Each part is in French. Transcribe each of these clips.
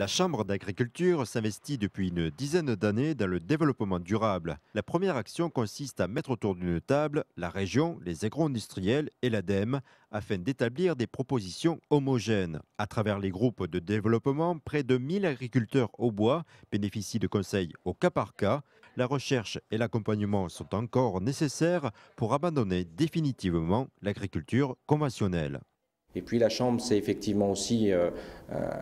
La Chambre d'agriculture s'investit depuis une dizaine d'années dans le développement durable. La première action consiste à mettre autour d'une table la région, les agro-industriels et l'ADEME afin d'établir des propositions homogènes. À travers les groupes de développement, près de 1000 agriculteurs au bois bénéficient de conseils au cas par cas. La recherche et l'accompagnement sont encore nécessaires pour abandonner définitivement l'agriculture conventionnelle. Et puis la Chambre s'est effectivement aussi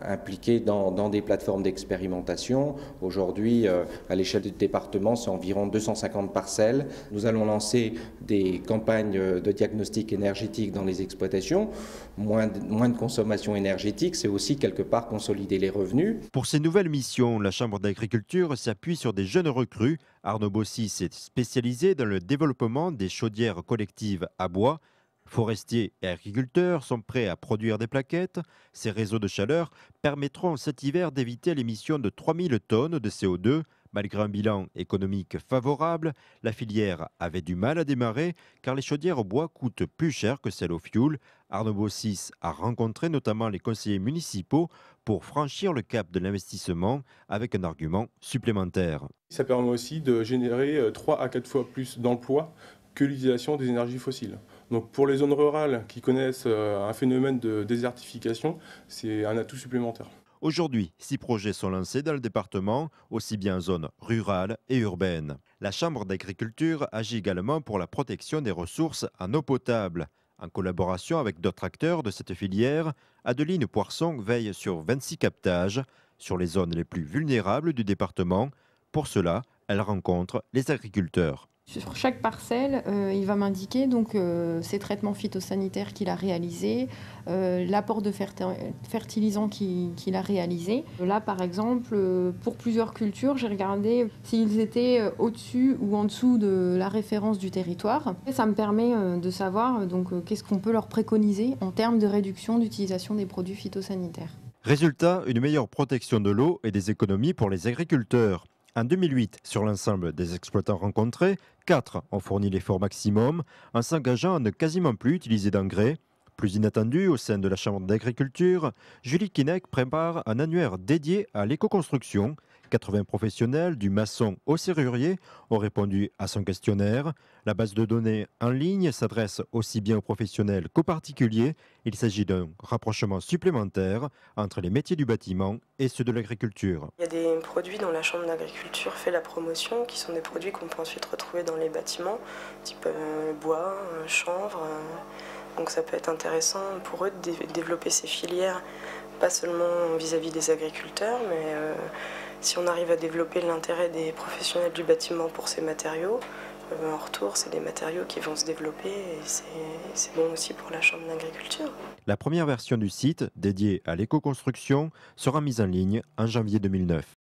impliquée dans des plateformes d'expérimentation. Aujourd'hui, à l'échelle du département, c'est environ 250 parcelles. Nous allons lancer des campagnes de diagnostic énergétique dans les exploitations. Moins de consommation énergétique, c'est aussi quelque part consolider les revenus. Pour ces nouvelles missions, la Chambre d'agriculture s'appuie sur des jeunes recrues. Arnaud Bossy s'est spécialisé dans le développement des chaudières collectives à bois. Forestiers et agriculteurs sont prêts à produire des plaquettes. Ces réseaux de chaleur permettront cet hiver d'éviter l'émission de 3000 tonnes de CO2. Malgré un bilan économique favorable, la filière avait du mal à démarrer car les chaudières au bois coûtent plus cher que celles au fioul. Arnaud Bossis a rencontré notamment les conseillers municipaux pour franchir le cap de l'investissement avec un argument supplémentaire. Ça permet aussi de générer 3 à 4 fois plus d'emplois que l'utilisation des énergies fossiles. Donc pour les zones rurales qui connaissent un phénomène de désertification, c'est un atout supplémentaire. Aujourd'hui, 6 projets sont lancés dans le département, aussi bien en zone rurale et urbaine. La Chambre d'agriculture agit également pour la protection des ressources en eau potable. En collaboration avec d'autres acteurs de cette filière, Adeline Poisson veille sur 26 captages sur les zones les plus vulnérables du département. Pour cela, elle rencontre les agriculteurs. Sur chaque parcelle, il va m'indiquer donc ces traitements phytosanitaires qu'il a réalisés, l'apport de fertilisants qu'il a réalisé. Là, par exemple, pour plusieurs cultures, j'ai regardé s'ils étaient au-dessus ou en dessous de la référence du territoire. Et ça me permet de savoir donc qu'est-ce qu'on peut leur préconiser en termes de réduction d'utilisation des produits phytosanitaires. Résultat, une meilleure protection de l'eau et des économies pour les agriculteurs. En 2008, sur l'ensemble des exploitants rencontrés, 4 ont fourni l'effort maximum en s'engageant à ne quasiment plus utiliser d'engrais. Plus inattendu au sein de la Chambre d'agriculture, Julie Kinec prépare un annuaire dédié à l'éco-construction. 80 professionnels, du maçon au serrurier, ont répondu à son questionnaire. La base de données en ligne s'adresse aussi bien aux professionnels qu'aux particuliers. Il s'agit d'un rapprochement supplémentaire entre les métiers du bâtiment et ceux de l'agriculture. Il y a des produits dont la Chambre d'agriculture fait la promotion, qui sont des produits qu'on peut ensuite retrouver dans les bâtiments, type bois, chanvre. Donc ça peut être intéressant pour eux de développer ces filières, pas seulement vis-à-vis des agriculteurs, mais si on arrive à développer l'intérêt des professionnels du bâtiment pour ces matériaux, en retour, c'est des matériaux qui vont se développer et c'est bon aussi pour la Chambre d'agriculture. La première version du site, dédiée à l'éco-construction, sera mise en ligne en janvier 2009.